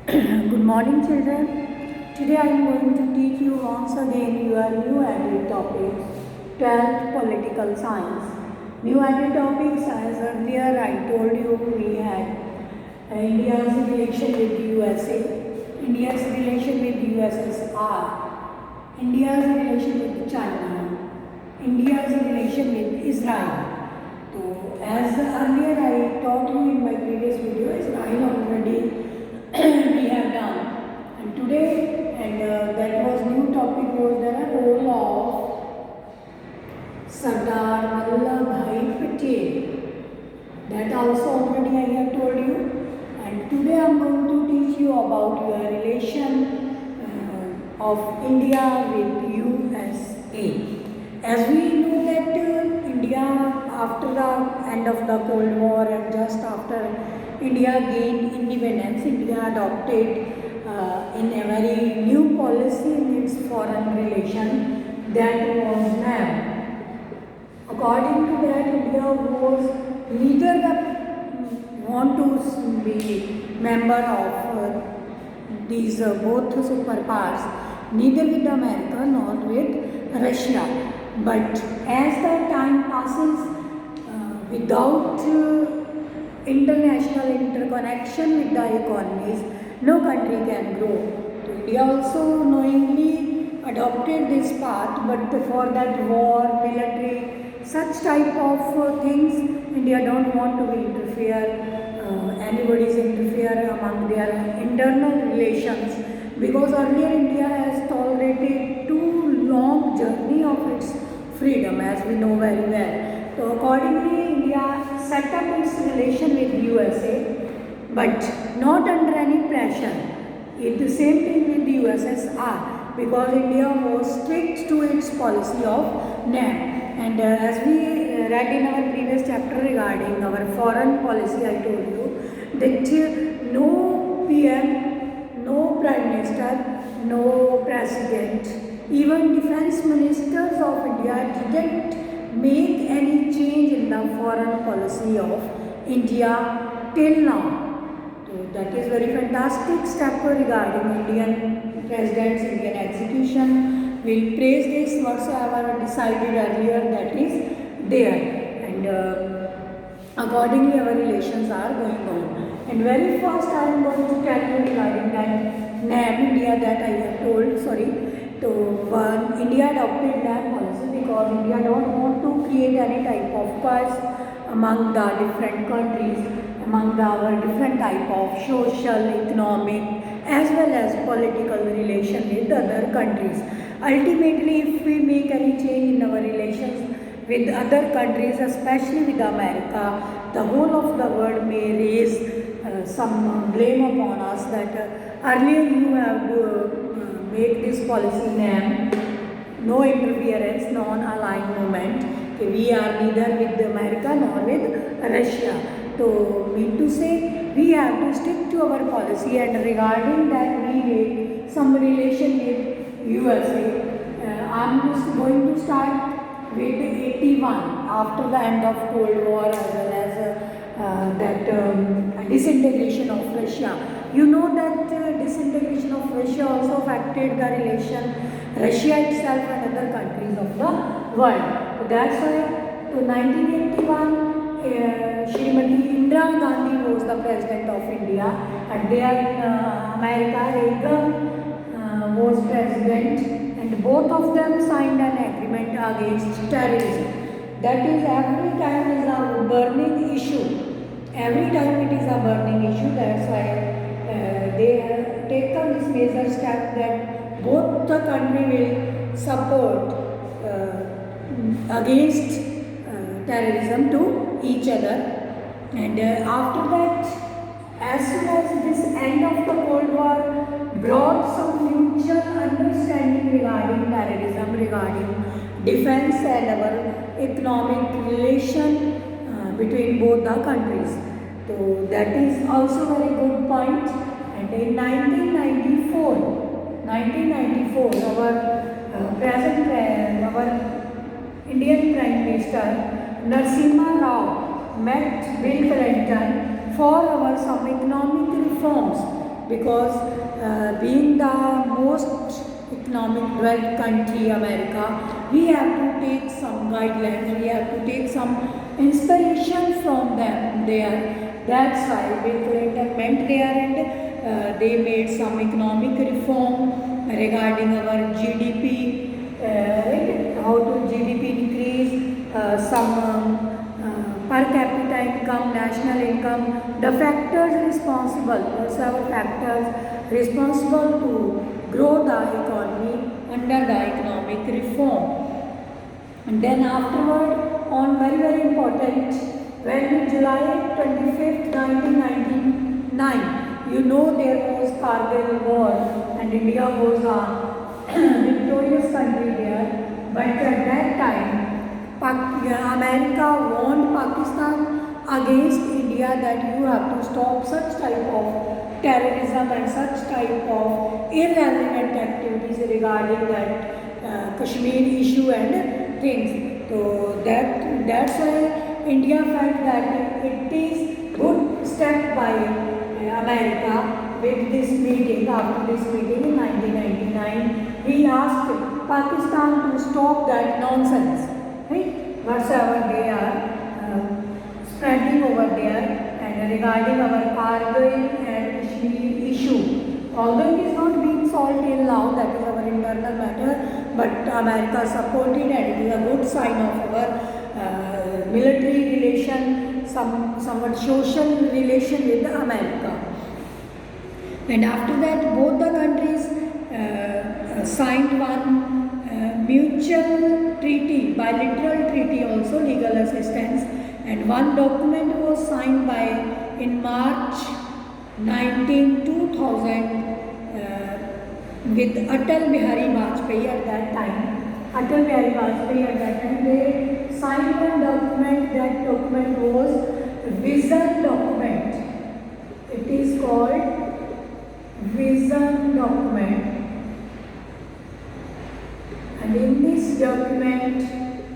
Good morning, children. Today I am going to teach you once again your new added topic, 12th Political Science. New added topics, as earlier I told you, we had India's relation with USA, India's relation with USSR, India's relation with China, India's relation with Israel. So, as earlier I taught you in my previous video, Israel already we have done, and today that was new topic was the role of Sardar Vallabhbhai Patel. That also already I have told you, and today I am going to teach you about your relation of India with USA. As we know that India, after the end of the Cold War and just after India gained independence, India adopted in a very new policy in its foreign relation, that was NAM. According to that, India was neither want to be member of these both superpowers, neither with America nor with Russia. But as the time passes, without international interconnection with the economies, no country can grow. So India also knowingly adopted this path, but for that war, military, such type of things, India don't want to anybody's interfere among their internal relations, because earlier India has tolerated too long journey of its freedom, as we know very well. So accordingly, India set up its relation with USA, but not under any pressure. It the same thing with the USSR, because India was strict to its policy of NAM. And as we read in our previous chapter regarding our foreign policy, I told you that no PM, no Prime Minister, no President, even defense ministers of India didn't make any change in the foreign policy of India till now. So that is very fantastic step regarding Indian president's Indian execution. We'll praise this whatsoever decided earlier, that is there, and accordingly our relations are going on. And very first I am going to tell you regarding that NAM India, that I have told, so India adopted NAM policy because India don't want to create any type of fuss among the different countries, among our different type of social, economic as well as political relation with other countries. Ultimately, if we make any change in our relations with other countries, especially with America, the whole of the world may raise some blame upon us that earlier you have to make this policy NAM, no interference, non-aligned movement. We are neither with America nor with Russia. So, mean to say, we have to stick to our policy, and regarding that we make some relation with USA. I am just going to start with 81, after the end of Cold War, as well as that disintegration of Russia. You know that disintegration of Russia also affected the relation Russia itself and other countries of the world. So that's why, to 1981, Srimati Indira Gandhi was the president of India, and there in America, Reagan was president, and both of them signed an agreement against terrorism. That is, every time is a burning issue. Every time it is a burning issue. That's why they have taken this major step that both the country will support against terrorism to each other. And after that, as soon as this end of the Cold War brought some mutual understanding regarding terrorism, regarding defense and our economic relation between both the countries. So that is also very good point. And in 1994, our Indian Prime Minister Narasimha Rao met Bill Clinton for some economic reforms because being the most economic developed country, America, we have to take some guidelines, we have to take some inspiration from them there. That's why Bill Clinton went there and they made some economic reform regarding our GDP, right? How to GDP increase, per capita income, national income, the factors responsible, several factors responsible to grow the economy under the economic reform. And then afterward, on very important, when July 25th, 1999, you know there was Kargil war and India was a victorious country there. But at that time, America warned Pakistan against India that you have to stop such type of terrorism and such type of irrelevant activities regarding that Kashmir issue and things. So that's why India felt that it is good step by America with this meeting. After this meeting in 1999, he asked Pakistan to stop that nonsense, right? Whatsoever they are spreading over there and regarding our Kargil and Kashmir issue. Although it is not being solved till now, that is our internal matter, but America supported and it is a good sign of our military relation, somewhat social relation with America. And after that, both the countries signed one mutual treaty, bilateral treaty also, legal assistance, and one document was signed by in March 2000 with Atal Bihari Vajpayee at that time. Atal Bihari Vajpayee at that time, they signed one document. That document was vision document. It is called vision document. And in this document,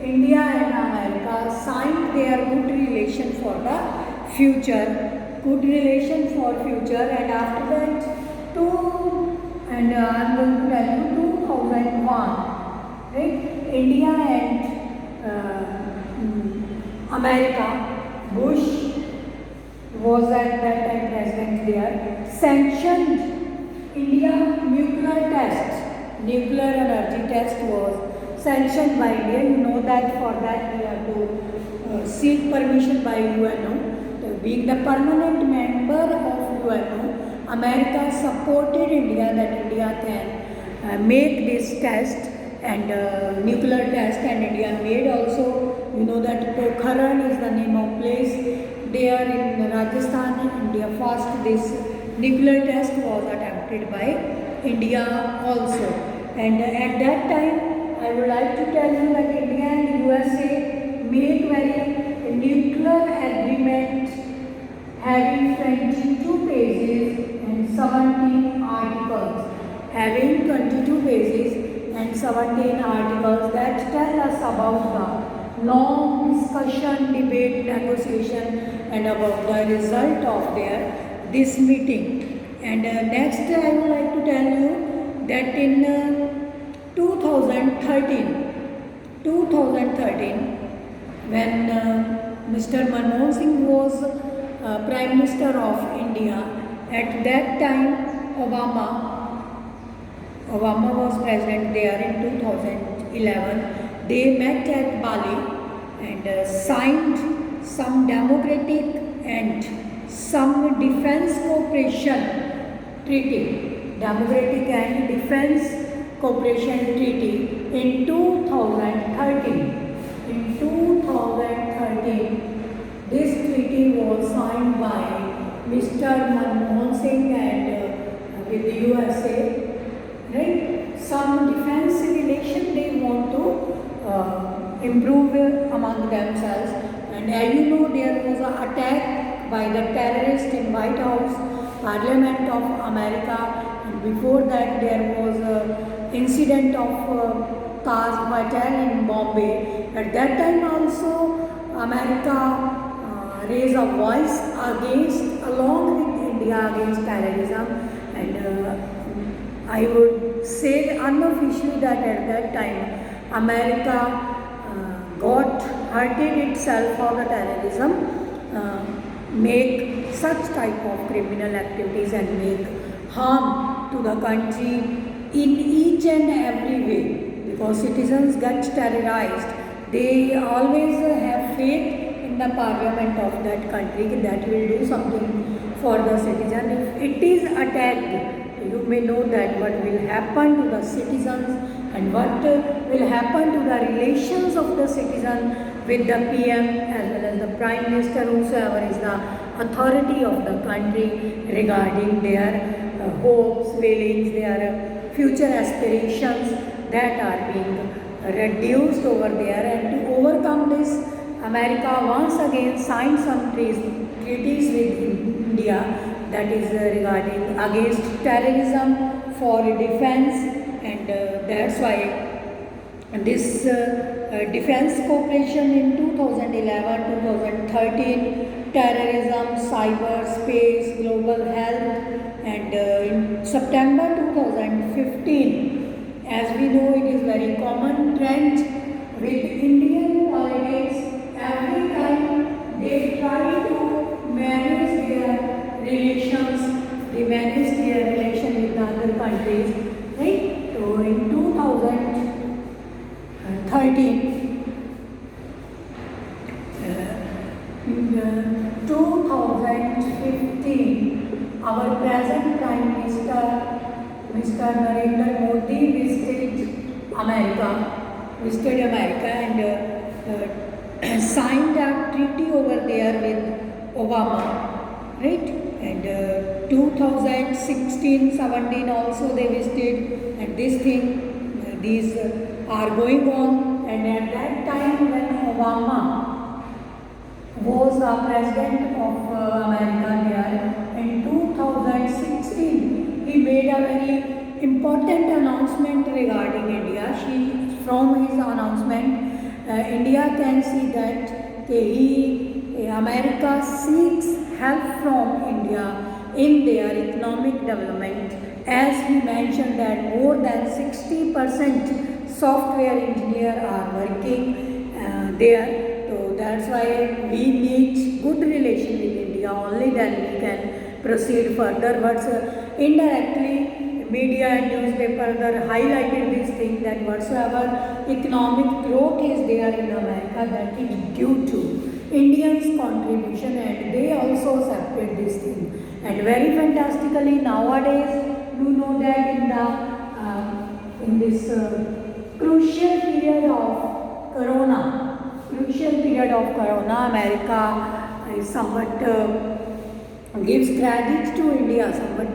India and America signed their good relation for the future, and after that, I'm going to tell you 2001, right? India and America, Bush was at that time president there, sanctioned India nuclear energy test was sanctioned by India. You know that for that we have to seek permission by UNO. So being the permanent member of UNO, America supported India that India can make this test and nuclear test, and India made also. You know that Pokhran is the name of place there in Rajasthan. India first this nuclear test was attempted by India also. And at that time, I would like to tell you that India and USA made very nuclear agreement having 22 pages and 17 articles. Having 22 pages and 17 articles that tell us about the long discussion, debate, negotiation and about the result of this meeting. And next I would like to tell you that in 2013, when Mr. Manmohan Singh was Prime Minister of India, at that time Obama was president there in 2011. They met at Bali and signed some democratic and some defense cooperation treaty, democratic and defense cooperation treaty in 2013. In 2013, this treaty was signed by Mr. Manmohan Singh and with the USA. Right? Some defense relation they want to improve among themselves. And as you know, there was an attack by the terrorists in White House, Parliament of America. And before that, there was an incident of Taj Hotel in Bombay. At that time also, America raised a voice against, along with India, against terrorism. and I would say unofficially that at that time America got hurted itself for the terrorism, make such type of criminal activities and make harm to the country in each and every way, because citizens get terrorized. They always have faith in the parliament of that country that will do something for the citizen. If it is attacked, you may know that what will happen to the citizens and what will happen to the relations of the citizen with the PM as well as the Prime Minister, whosoever is the authority of the country, regarding their hopes, feelings, their future aspirations that are being reduced over there. And to overcome this, America once again signed some treaties with India, that is regarding against terrorism, for defense, and that's why this defense cooperation in 2011-2013, terrorism, cyberspace, global health, and in September 2015, as we know, it is very common trend with Indian politics. Every time they try to manage their relations, they manage their relation with other countries, right? So in 2015, our present Prime Minister, Mr. Narendra Modi, visited America and signed a treaty over there with Obama, right? And 2016-17 also they visited, and these are going on. And at that time when Obama was the president of America there, in 2016 he made a very important announcement regarding India. From his announcement, India can see that America seeks help from India in their economic development, as he mentioned that more than 60% software engineers are working there. So that's why we need good relation with India, only then we can proceed further. But indirectly media and newspaper highlighted this thing, that whatsoever economic growth is there in America, that is due to Indians' contribution, and they also accepted this thing. And very fantastically nowadays, you know that in this crucial period of Corona, America is somewhat gives credit to India, somewhat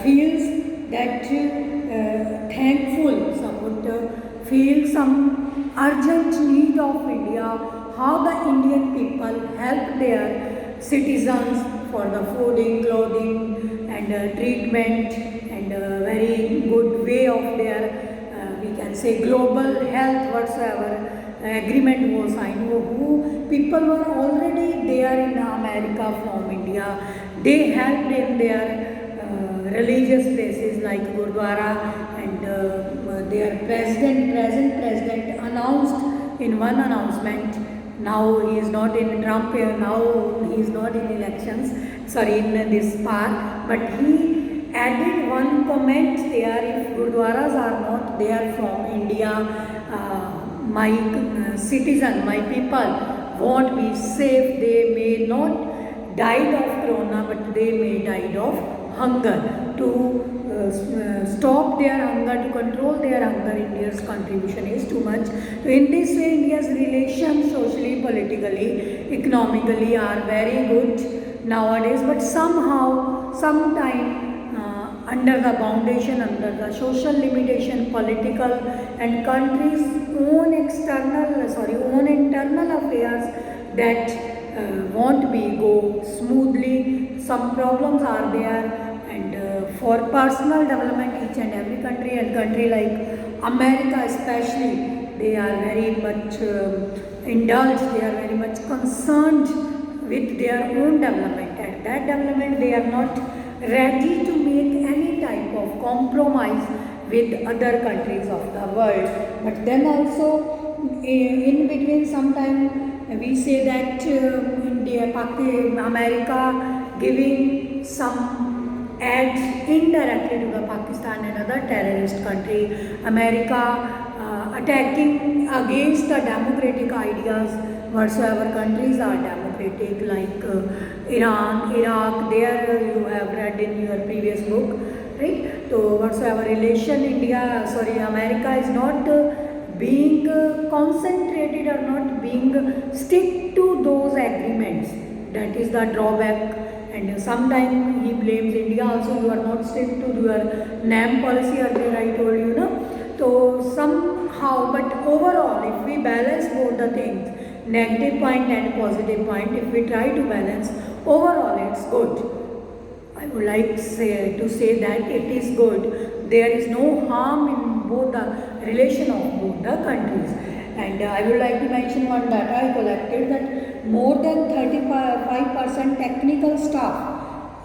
feels that thankful, somewhat feels some urgent need of India, how the Indian people help their citizens for the fooding, clothing, and treatment, and very good way of their, we can say, global health, whatsoever agreement was signed. Who people were already there in America from India, they helped in their religious places like Gurdwara, and their present president announced in one announcement, now he is not in Trump, now he is not in elections, in this part, but he added one comment there: if Gurdwaras are not there from India, my citizen, my people won't be safe. They may not die of corona, but they may die of hunger. To stop their hunger, to control their hunger, India's contribution is too much. So in this way, India's relations socially, politically, economically are very good nowadays, but sometime under the foundation, under the social limitation, political and country's own internal affairs that won't be go smoothly. Some problems are there, and for personal development, each and every country like America especially, they are very much indulged, they are very much concerned with their own development, and that development they are not ready to make compromise with other countries of the world. But then also in between sometime we say that America giving some aids indirectly to the Pakistan and other terrorist country. America attacking against the democratic ideas whatsoever countries are democratic, like Iran, Iraq. There you have read in your previous book, right? So whatsoever relation America is not being concentrated or not being stick to those agreements. That is the drawback. And sometimes he blames India also. You are not stick to your NAM policy earlier. I told you, no. So somehow, but overall, if we balance both the things, negative point and positive point, if we try to balance, overall it's good. I would like to say that it is good. There is no harm in both the relation of both the countries. And I would like to mention one data I collected, that more than 35% technical staff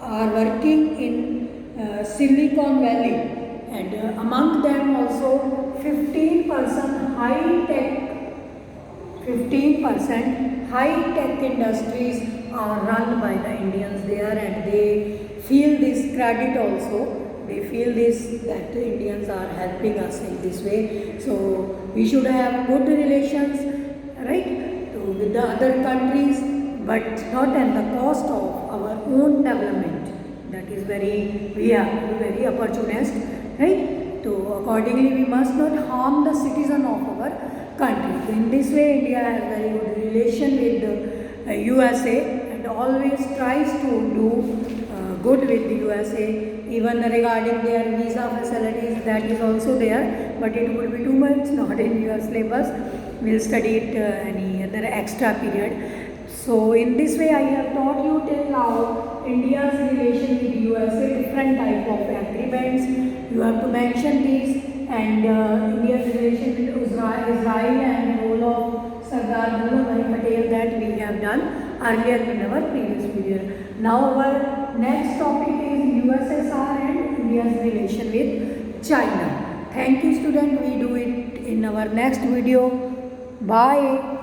are working in Silicon Valley, and among them also 15% high-tech industries are run by the Indians there, and they feel this credit also. They feel this, that the Indians are helping us in this way. So we should have good relations, right, with the other countries, but not at the cost of our own development. That is we are very opportunist, right? So accordingly, we must not harm the citizen of our country. In this way, India has very good relation with the USA and always tries to do good with the USA. Even regarding their visa facilities, that is also there, but it would be too much, not in your syllabus. We'll study it any other extra period. So in this way, I have taught you till now India's relation with USA, different type of agreements. You have to mention these, and India's relation with Israel and role of Sardar Vallabhbhai Patel, that we have done earlier in our previous video. Now our next topic is USSR and India's relation with China. Thank you, student. We do it in our next video. Bye.